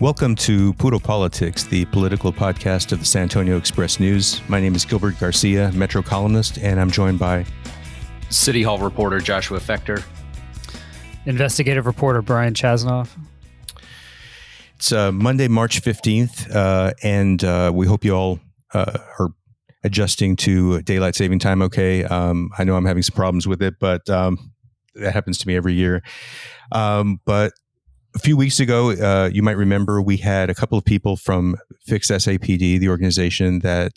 Welcome to Puro Politics, the political podcast of the San Antonio Express News. My name is Gilbert Garcia, Metro columnist, and I'm joined by City Hall reporter Joshua Fechter, investigative reporter Brian Chasnoff. It's Monday, March 15th, and we hope you all are adjusting to daylight saving time okay. I know I'm having some problems with it, but that happens to me every year. But a few weeks ago, you might remember we had a couple of people from Fix SAPD, the organization that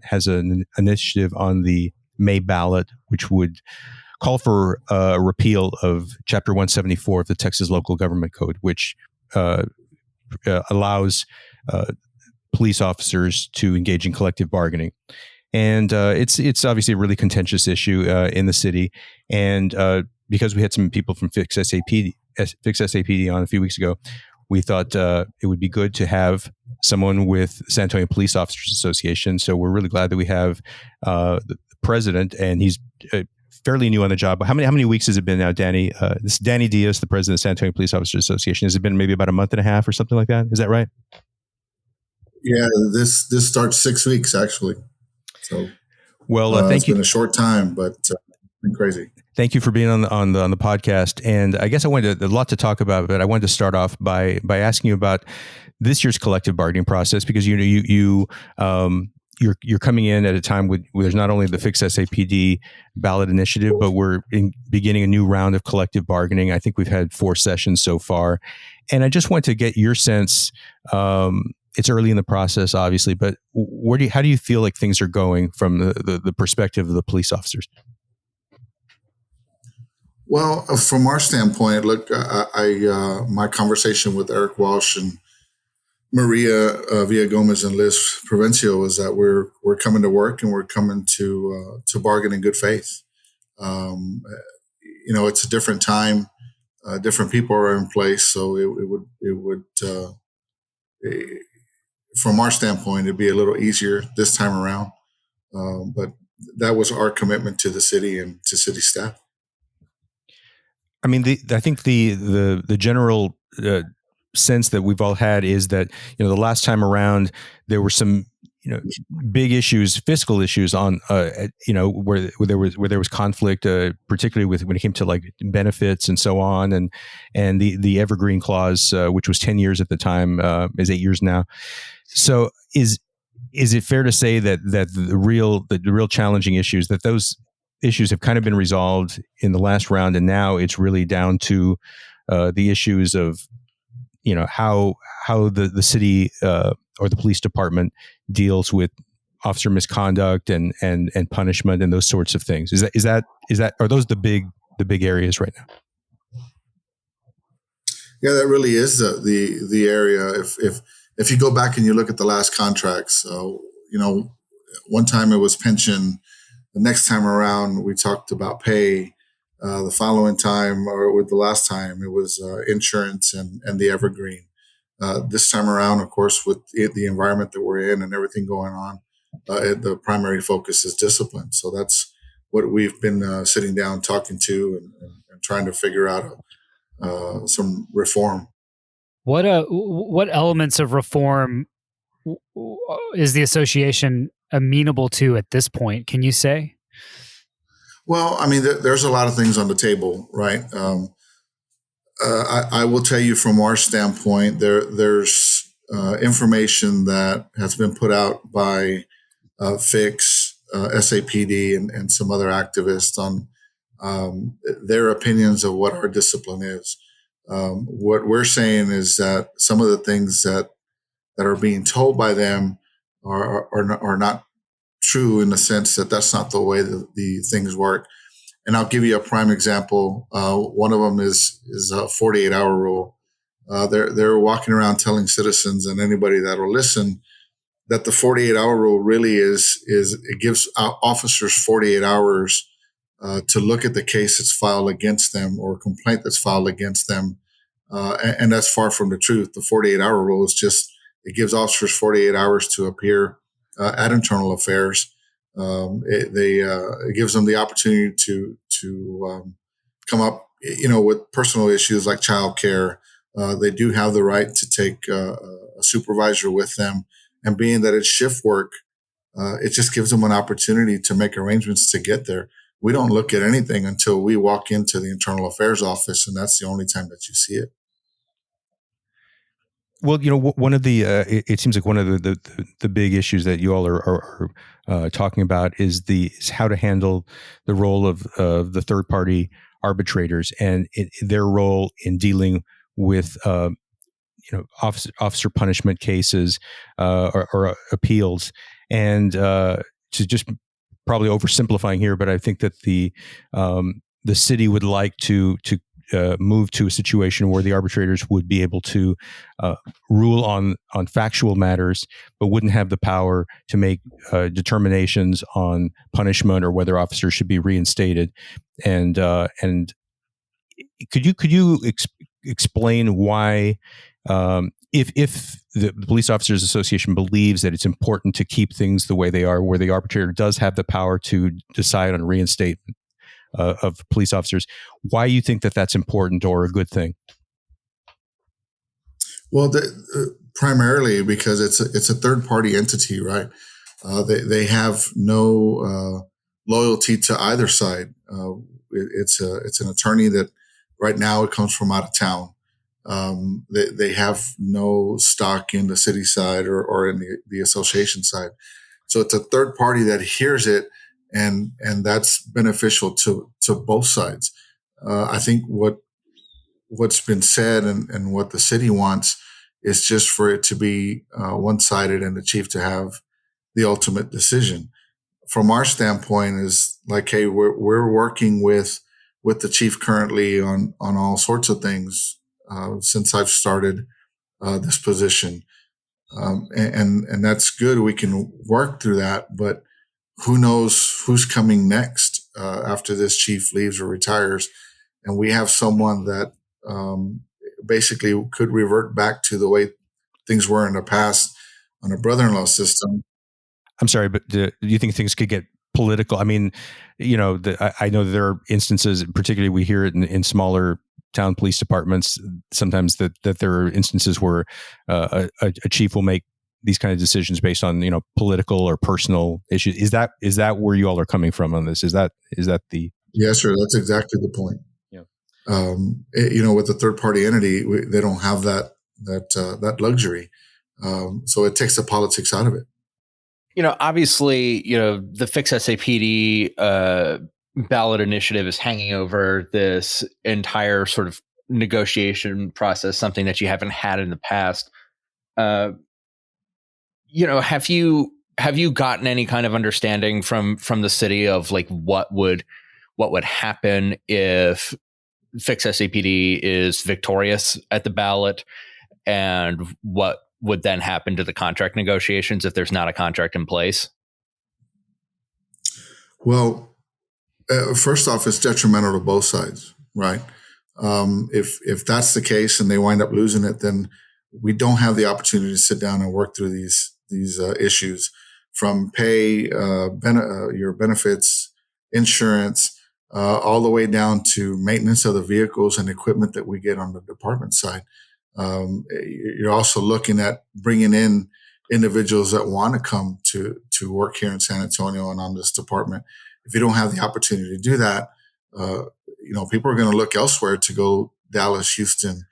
has an initiative on the May ballot, which would call for a repeal of Chapter 174 of the Texas Local Government Code, which allows police officers to engage in collective bargaining. And it's obviously a really contentious issue in the city. And because we had some people from Fix SAPD on a few weeks ago, we thought it would be good to have someone with San Antonio Police Officers Association. So we're really glad that we have the president, and he's fairly new on the job. But how many weeks has it been now, Danny? This is Danny Diaz, the president of San Antonio Police Officers Association. Has it been maybe about a month and a half or something like that? Is that right? Yeah, this starts 6 weeks actually. So, well, thank it's you. It's been a short time, but it's been crazy. Thank you for being on the podcast. And I guess I wanted a lot to talk about, but I wanted to start off by asking you about this year's collective bargaining process, because you're coming in at a time where there's not only the Fix SAPD ballot initiative, but we're beginning a new round of collective bargaining. I think we've had 4 sessions so far, and I just want to get your sense. It's early in the process, obviously, but how do you feel like things are going from the perspective of the police officers? Well, from our standpoint, look, my conversation with Eric Walsh and Maria Villagomez and Liz Provencio is that we're coming to work and we're coming to bargain in good faith. It's a different time, different people are in place, so it would from our standpoint, it'd be a little easier this time around. But that was our commitment to the city and to city staff. I mean, I think the general sense that we've all had is that, the last time around there were some, big issues, fiscal issues on, where there was conflict, particularly when it came to like benefits and so on, and the evergreen clause, which was 10 years at the time, is 8 years now. So is it fair to say that the real challenging issues, that those issues have kind of been resolved in the last round, and now it's really down to the issues of how the city or the police department deals with officer misconduct and punishment and those sorts of things? Is that are those the big areas right now? Yeah, that really is the area. If you go back and you look at the last contracts, one time it was pension. The next time around, we talked about pay. The following time, or with the last time, it was insurance and the evergreen. This time around, of course, with the environment that we're in and everything going on, the primary focus is discipline. So that's what we've been sitting down, talking to, and trying to figure out some reform. What elements of reform is the association amenable to at this point? Can you say? Well, I mean, there's a lot of things on the table, right? I will tell you from our standpoint, there's information that has been put out by Fix, SAPD, and some other activists on their opinions of what our discipline is. What we're saying is that some of the things that are being told by them are not true, in the sense that that's not the way that the things work. And I'll give you a prime example. One of them is a 48-hour rule. They're walking around telling citizens and anybody that'll listen that the 48-hour rule really is it gives officers 48 hours to look at the case that's filed against them or a complaint that's filed against them. And that's far from the truth. The 48-hour rule is just, it gives officers 48 hours to appear at internal affairs. It gives them the opportunity to come up, with personal issues like childcare They do have the right to take a supervisor with them, and being that it's shift work, it just gives them an opportunity to make arrangements to get there. We don't look at anything until we walk into the internal affairs office, and that's the only time that you see it. Well, one of the it seems like one of the big issues that you all are talking about is how to handle the role of the third party arbitrators and their role in dealing with officer punishment cases or appeals, and to just probably oversimplifying here, but I think that the city would like to move to a situation where the arbitrators would be able to rule on factual matters, but wouldn't have the power to make determinations on punishment or whether officers should be reinstated. And could you explain why, if the Police Officers Association believes that it's important to keep things the way they are, where the arbitrator does have the power to decide on reinstatement of police officers, why you think that that's important or a good thing? Well, primarily because it's a third party entity, right? They have no loyalty to either side. It's an attorney that right now it comes from out of town. They have no stock in the city side or in the association side. So it's a third party that hears it, and that's beneficial to both sides. I think what's been said and what the city wants is just for it to be one-sided and the chief to have the ultimate decision. From our standpoint, is like, hey, we're working with the chief currently on all sorts of things since I've started this position, and that's good. We can work through that, but who knows who's coming next after this chief leaves or retires, and we have someone that basically could revert back to the way things were in the past on a brother-in-law system. I'm sorry, but do you think things could get political? I mean, I know there are instances, particularly we hear it in smaller town police departments, sometimes that there are instances where a chief will make these kind of decisions based on political or personal issues. Is that where you all are coming from on this? Is that the? Yes, sir. That's exactly the point. Yeah. With the third party entity, they don't have that luxury, so it takes the politics out of it. Obviously, the Fix SAPD ballot initiative is hanging over this entire sort of negotiation process, something that you haven't had in the past. Have you gotten any kind of understanding from the city of like what would happen if Fix SAPD is victorious at the ballot, and what would then happen to the contract negotiations if there's not a contract in place? Well, first off, it's detrimental to both sides, right? If that's the case and they wind up losing it, then we don't have the opportunity to sit down and work through these issues, from pay, your benefits, insurance, all the way down to maintenance of the vehicles and equipment that we get on the department side. You're also looking at bringing in individuals that want to come to work here in San Antonio and on this department. If you don't have the opportunity to do that, people are going to look elsewhere to go Dallas, Houston,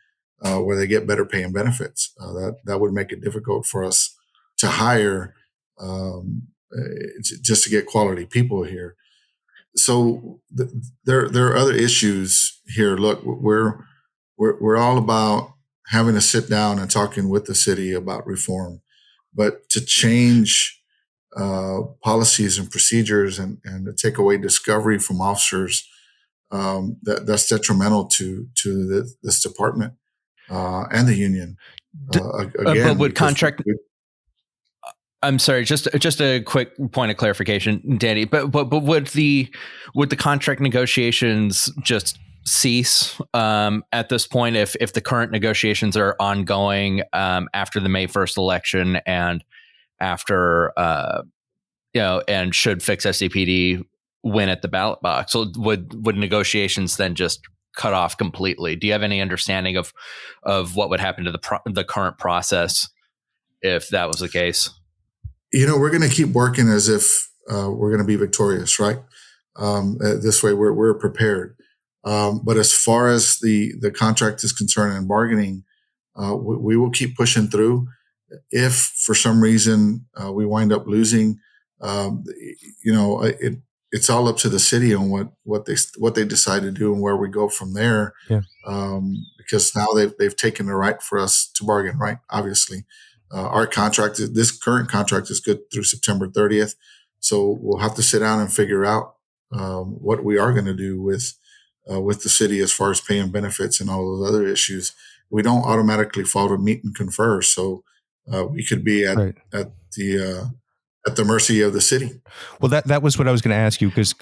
where they get better pay and benefits. That would make it difficult for us to hire just to get quality people here. So there are other issues here. Look, we're all about having to sit down and talking with the city about reform, but to change policies and procedures and to take away discovery from officers, that's detrimental to this department and the union. But would contract? I'm sorry, just a quick point of clarification, Danny. But would the contract negotiations just cease at this point if the current negotiations are ongoing after the May 1st election and after and should Fix SAPD win at the ballot box? So would negotiations then just cut off completely. Do you have any understanding of what would happen to the current process if that was the case? We're going to keep working as if we're going to be victorious, right? This way, we're prepared. But as far as the contract is concerned and bargaining, we will keep pushing through. If for some reason we wind up losing, it's all up to the city on what they decide to do and where we go from there. Yeah. Because now they've taken the right for us to bargain, right? Obviously, this current contract is good through September 30th. So we'll have to sit down and figure out what we are going to do with the city as far as paying benefits and all those other issues. We don't automatically fall to meet and confer, so we could be at the mercy of the city. Well, that was what I was going to ask you, because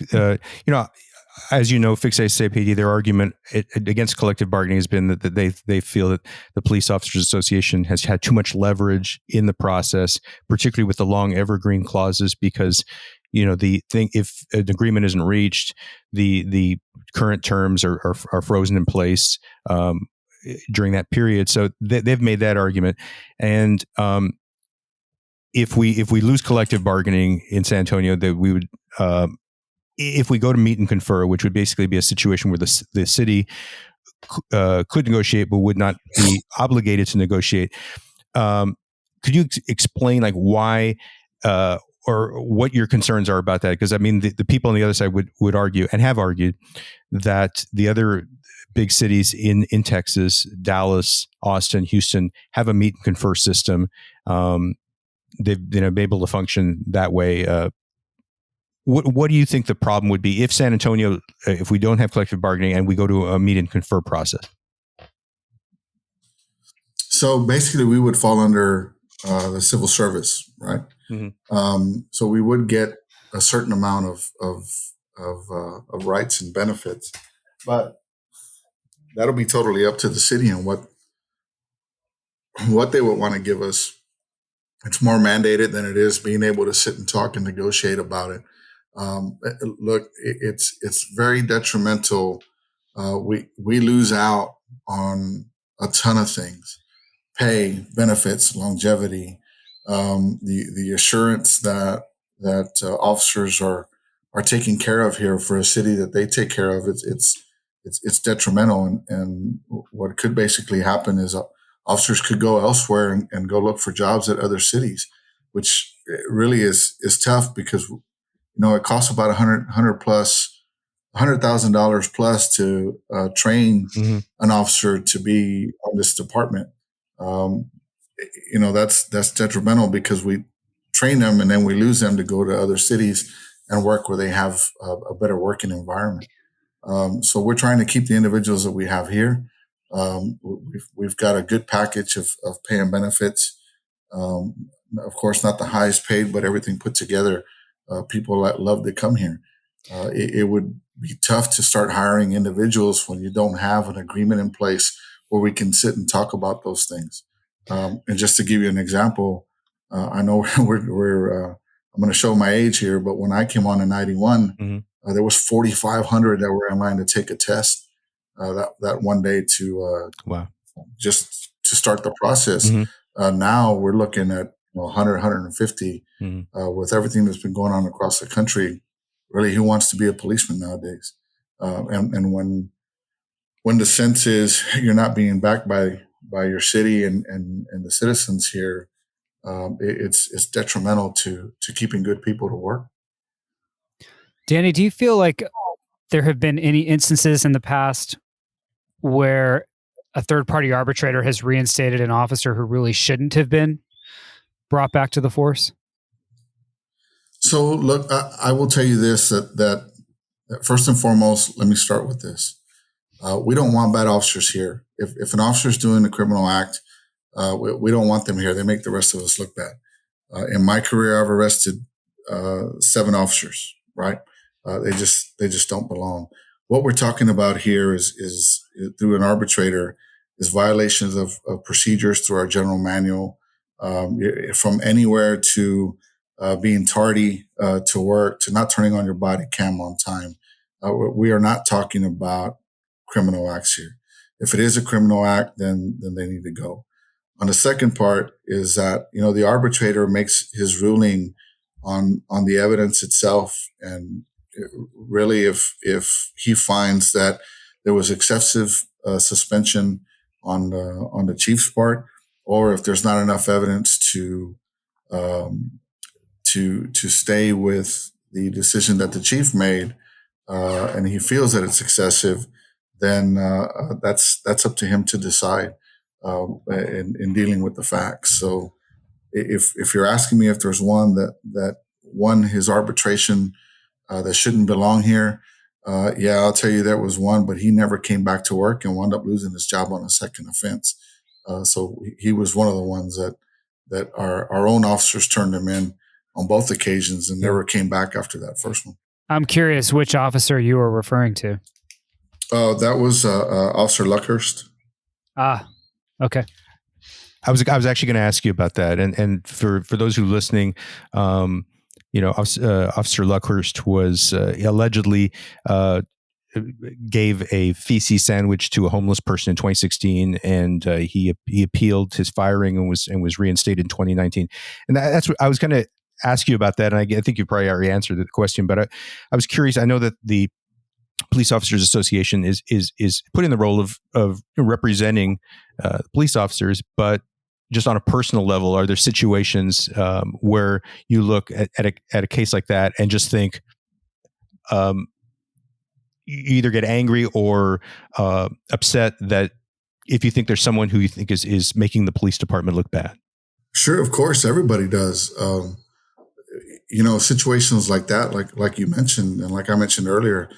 as you know, Fix SAPD, their argument against collective bargaining has been that they feel that the Police Officers Association has had too much leverage in the process, particularly with the long evergreen clauses, because if an agreement isn't reached, the current terms are frozen in place during that period. So they've made that argument, and if we lose collective bargaining in San Antonio, that we would. If we go to meet and confer, which would basically be a situation where the city could negotiate but would not be obligated to negotiate, could you explain why or what your concerns are about that? Because I mean, the people on the other side would argue and have argued that the other big cities in Texas, Dallas, Austin, Houston, have a meet and confer system. They've been able to function that way. What do you think the problem would be if San Antonio, if we don't have collective bargaining and we go to a meet and confer process? So basically, we would fall under the civil service, right? Mm-hmm. So we would get a certain amount of rights and benefits, but that'll be totally up to the city and what they would want to give us. It's more mandated than it is being able to sit and talk and negotiate about it. Look, it's very detrimental. We lose out on a ton of things: pay, benefits, longevity, the assurance that officers are taken care of here for a city that they take care of. It's detrimental, and what could basically happen is officers could go elsewhere and go look for jobs at other cities, which really is tough because it costs about $100,000 plus to train mm-hmm. an officer to be on this department. That's detrimental because we train them and then we lose them to go to other cities and work where they have a better working environment. So we're trying to keep the individuals that we have here. We've got a good package of pay and benefits. Of course, not the highest paid, but everything put together. People that love to come here. It would be tough to start hiring individuals when you don't have an agreement in place where we can sit and talk about those things. And just to give you an example, I know I'm going to show my age here, but when I came on in 91, mm-hmm. There was 4,500 that were in line to take a test that one day to wow. just to start the process. Mm-hmm. Now we're looking at 100, 150 mm-hmm. With everything that's been going on across the country. Really, who wants to be a policeman nowadays? And when the sense is you're not being backed by your city and the citizens here, it's detrimental to keeping good people to work. Danny, do you feel like there have been any instances in the past where a third-party arbitrator has reinstated an officer who really shouldn't have been brought back to the force? So, look, I will tell you this, that first and foremost, let me start with this. We don't want bad officers here. If an officer is doing a criminal act, we don't want them here. They make the rest of us look bad. In my career, I've arrested 7 officers, right? They just don't belong. What we're talking about here is through an arbitrator is violations of procedures through our general manual, from anywhere to being tardy to work, to not turning on your body cam on time. We are not talking about criminal acts here. If it is a criminal act, then they need to go. On the second part is that, the arbitrator makes his ruling on the evidence itself. And really, if he finds that there was excessive suspension on the chief's part, or if there's not enough evidence to stay with the decision that the chief made, and he feels that it's excessive, then that's up to him to decide in dealing with the facts. So if you're asking me if there's one that won his arbitration that shouldn't belong here, yeah, I'll tell you there was one, but he never came back to work and wound up losing his job on a second offense. So he was one of the ones that our own officers turned him in on both occasions and never came back after that first one. I'm curious which officer you were referring to. That was Officer Luckhurst. Ah, okay. I was actually going to ask you about that, and for those who are listening, Officer Luckhurst was allegedly gave a feces sandwich to a homeless person in 2016, and he appealed his firing and was reinstated in 2019. And that's what I was going to ask you about that, and I think you probably already answered the question, but I was curious. I know that the Police Officers Association is put in the role of representing police officers, but just on a personal level, are there situations where you look at a case like that and just think you either get angry or upset that if you think there's someone who you think is making the police department look bad? Sure, of course, everybody does. Situations like that, like you mentioned, and like I mentioned earlier,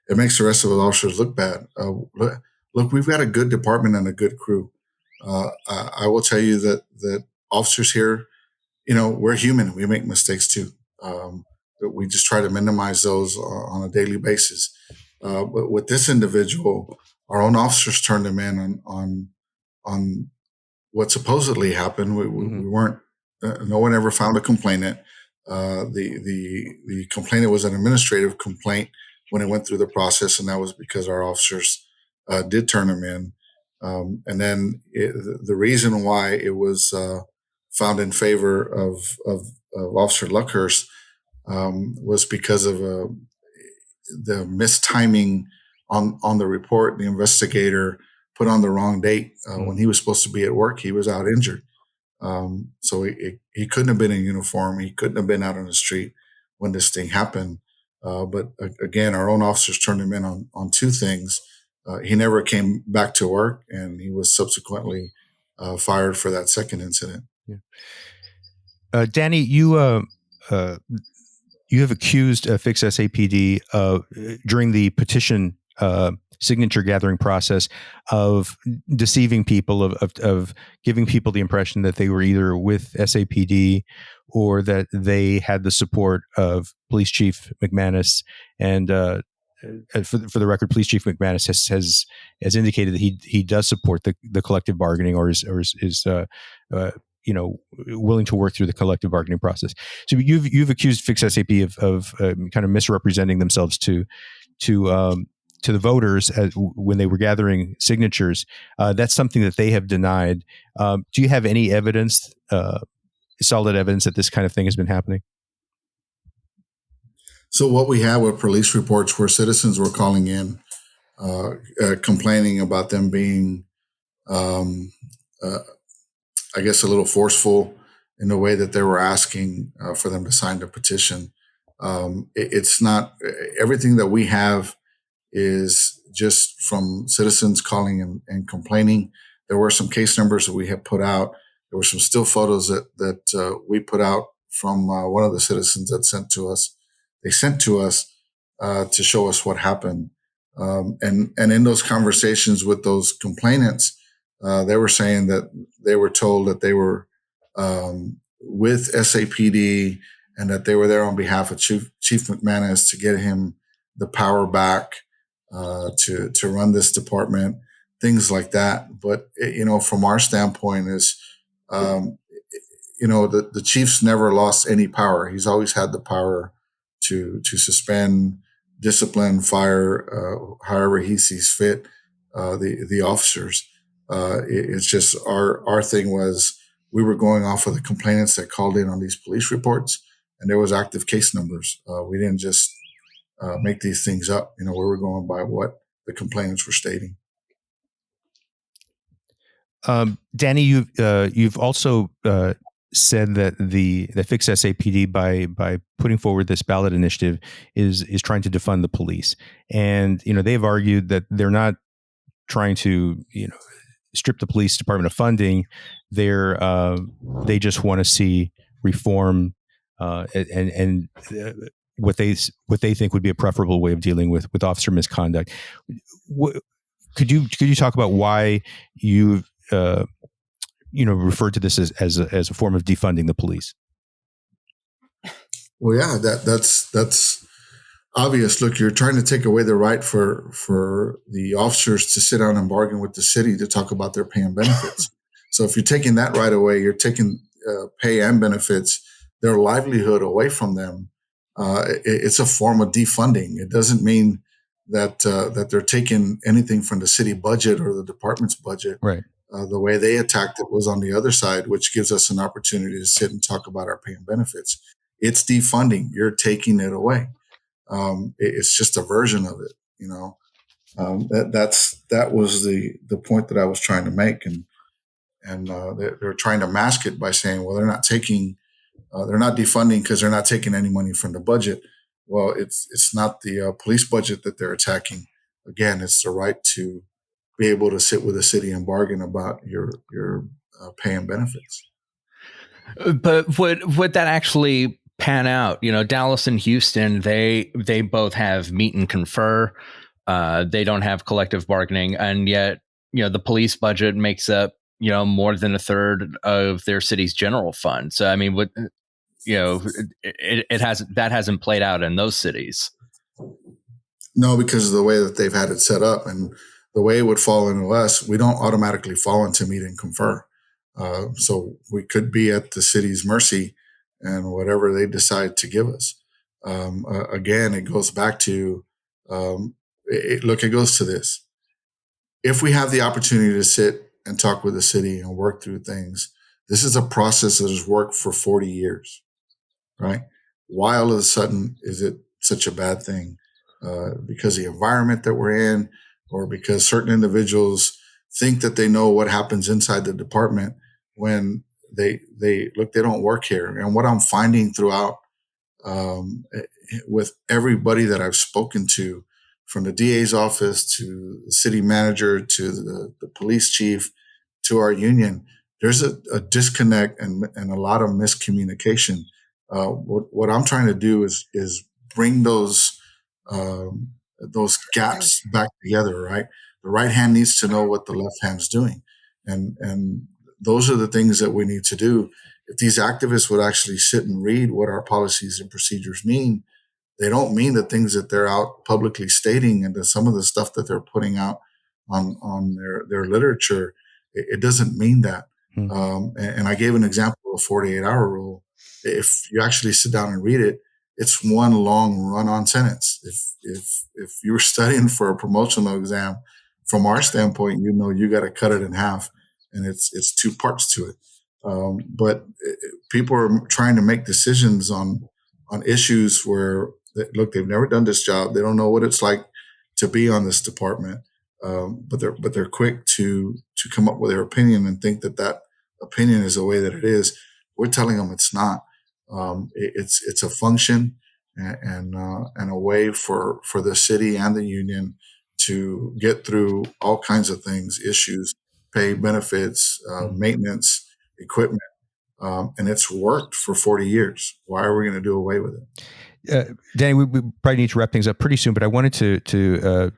it makes the rest of the officers look bad. Look, we've got a good department and a good crew. I will tell you that officers here, we're human. We make mistakes too. But we just try to minimize those on a daily basis. But with this individual, our own officers turned him in on what supposedly happened. We weren't. No one ever found a complainant. The complainant was an administrative complaint when it went through the process, and that was because our officers did turn him in. And then the reason why it was found in favor of Officer Luckhurst was because of the mistiming on the report. The investigator put on the wrong date when he was supposed to be at work. He was out injured. So he couldn't have been in uniform. He couldn't have been out on the street when this thing happened. But again, our own officers turned him in on two things. He never came back to work, and he was subsequently fired for that second incident. Yeah. Danny, you have accused Fix SAPD during the petition signature gathering process of deceiving people, of giving people the impression that they were either with SAPD or that they had the support of Police Chief McManus. And for the record, Police Chief McManus has indicated that he does support the collective bargaining or is willing to work through the collective bargaining process. So you've accused Fix SAP of kind of misrepresenting themselves to the voters when they were gathering signatures. That's something that they have denied. Do you have any evidence, solid evidence, that this kind of thing has been happening? So what we had were police reports where citizens were calling in, complaining about them being, I guess, a little forceful in the way that they were asking for them to sign the petition. It's not everything that we have is just from citizens calling and complaining. There were some case numbers that we had put out. There were some still photos that we put out from one of the citizens that sent to us. They sent to us to show us what happened. And in those conversations with those complainants, they were saying that they were told that they were with SAPD and that they were there on behalf of Chief McManus to get him the power back to run this department, things like that. But, from our standpoint is, the chief's never lost any power. He's always had the power to suspend, discipline, fire, however he sees fit. the officers. It's just our thing was we were going off of the complainants that called in on these police reports, and there was active case numbers. We didn't just make these things up. We were going by what the complainants were stating. Danny, you've also said that the Fix SAPD by putting forward this ballot initiative is trying to defund the police, and they've argued that they're not trying to strip the police department of funding. They just want to see reform and what they think would be a preferable way of dealing with officer misconduct. Could you talk about why you referred to this as a form of defunding the police? Well, yeah, that's obvious. Look, you're trying to take away the right for the officers to sit down and bargain with the city to talk about their pay and benefits. So if you're taking that right away, you're taking pay and benefits, their livelihood away from them. It's a form of defunding. It doesn't mean that they're taking anything from the city budget or the department's budget. Right. The way they attacked it was on the other side, which gives us an opportunity to sit and talk about our pay and benefits. It's defunding. You're taking it away. It's just a version of it. That was the point that I was trying to make, and they're trying to mask it by saying, well, they're not defunding because they're not taking any money from the budget. Well, it's not the police budget that they're attacking. Again, it's the right to be able to sit with the city and bargain about your pay and benefits. But would that actually pan out? Dallas and Houston, they both have meet and confer. They don't have collective bargaining, and yet the police budget makes up more than a third of their city's general fund. So I mean, that hasn't played out in those cities. No, because of the way that they've had it set up and the way it would fall into us, we don't automatically fall into meet and confer. So we could be at the city's mercy and whatever they decide to give us. Again, it goes back to, it goes to this. If we have the opportunity to sit and talk with the city and work through things, this is a process that has worked for 40 years, right? Why all of a sudden is it such a bad thing? Because of the environment that we're in, or because certain individuals think that they know what happens inside the department when they don't work here. And what I'm finding throughout with everybody that I've spoken to, from the DA's office to the city manager to the police chief to our union, there's a disconnect and a lot of miscommunication. What I'm trying to do is bring those gaps back together, right? The right hand needs to know what the left hand's doing. And those are the things that we need to do. If these activists would actually sit and read what our policies and procedures mean, they don't mean the things that they're out publicly stating, and some of the stuff that they're putting out on their literature. It doesn't mean that. And I gave an example of a 48-hour rule. If you actually sit down and read it, it's one long run-on sentence. If you were studying for a promotional exam, from our standpoint, you got to cut it in half, and it's two parts to it. But people are trying to make decisions on issues where, look, they've never done this job. They don't know what it's like to be on this department. But they're quick to come up with their opinion and think that opinion is the way that it is. We're telling them it's not. It's a function and a way for the city and the union to get through all kinds of things, issues, pay, benefits, maintenance, equipment. And it's worked for 40 years. Why are we going to do away with it? Danny, we probably need to wrap things up pretty soon, but I wanted to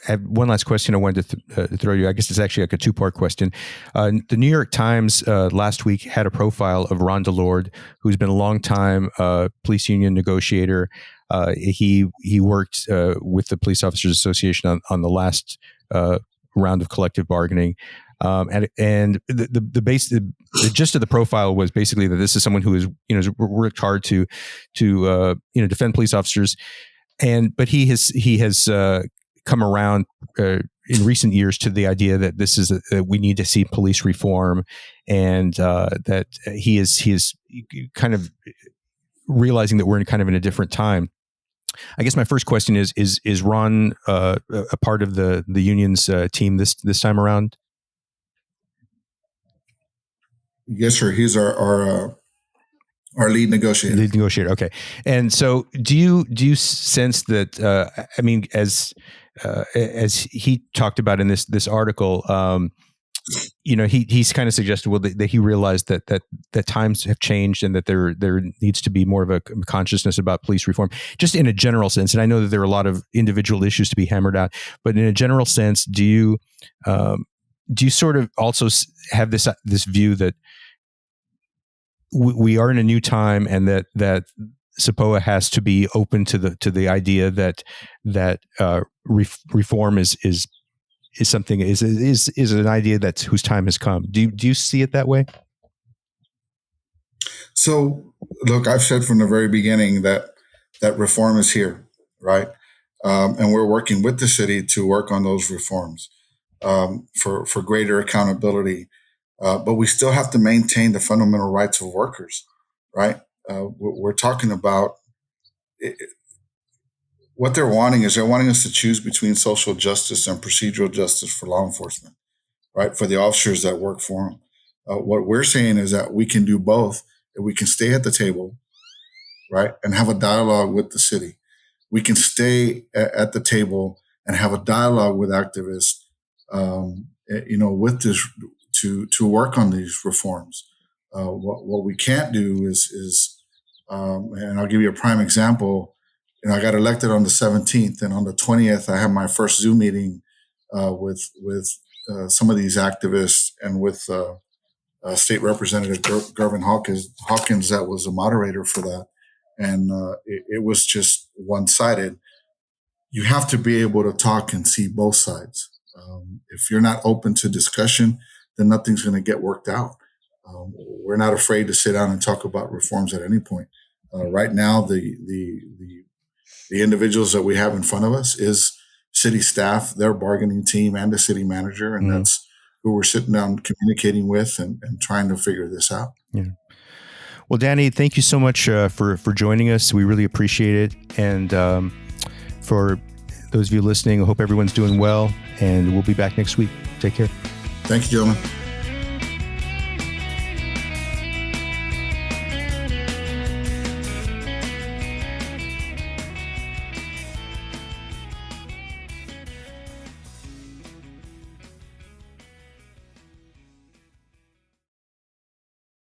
have one last question I wanted to throw you. I guess it's actually like a two-part question. The New York Times last week had a profile of Ron DeLorde, who's been a long-time police union negotiator. He worked with the Police Officers Association on the last round of collective bargaining. And the gist of the profile was basically that this is someone who has worked hard to defend police officers, but he has come around in recent years to the idea that this is that we need to see police reform, and that he is kind of realizing that we're in a different time. I guess my first question is Ron a part of the union's team this time around? Yes, sir. He's our lead negotiator. Lead negotiator. Okay. And so, do you sense that? I mean, as he talked about in this article, he's kind of suggested that he realized that times have changed and that there needs to be more of a consciousness about police reform, just in a general sense. And I know that there are a lot of individual issues to be hammered out, but in a general sense, do you sort of also have this view that we are in a new time, and that SAPOA has to be open to the idea that reform is something is an idea that's whose time has come? Do you see it that way? So, look, I've said from the very beginning that reform is here, right? And we're working with the city to work on those reforms for greater accountability. But we still have to maintain the fundamental rights of workers, right? We're talking about what they're wanting us to choose between social justice and procedural justice for law enforcement, right? For the officers that work for them. What we're saying is that we can do both. That we can stay at the table, right, and have a dialogue with the city. We can stay at the table and have a dialogue with activists, with this to work on these reforms. What we can't do is and I'll give you a prime example. I got elected on the 17th, and on the 20th, I had my first Zoom meeting with some of these activists and with State Representative Gervin Hawkins, that was a moderator for that, and it was just one-sided. You have to be able to talk and see both sides. If you're not open to discussion, then nothing's going to get worked out. We're not afraid to sit down and talk about reforms at any point. Right now, the individuals that we have in front of us is city staff, their bargaining team, and the city manager, and that's who we're sitting down communicating with and trying to figure this out. Yeah. Well, Danny, thank you so much for joining us. We really appreciate it. And for those of you listening, I hope everyone's doing well, and we'll be back next week. Take care. Thank you, gentlemen.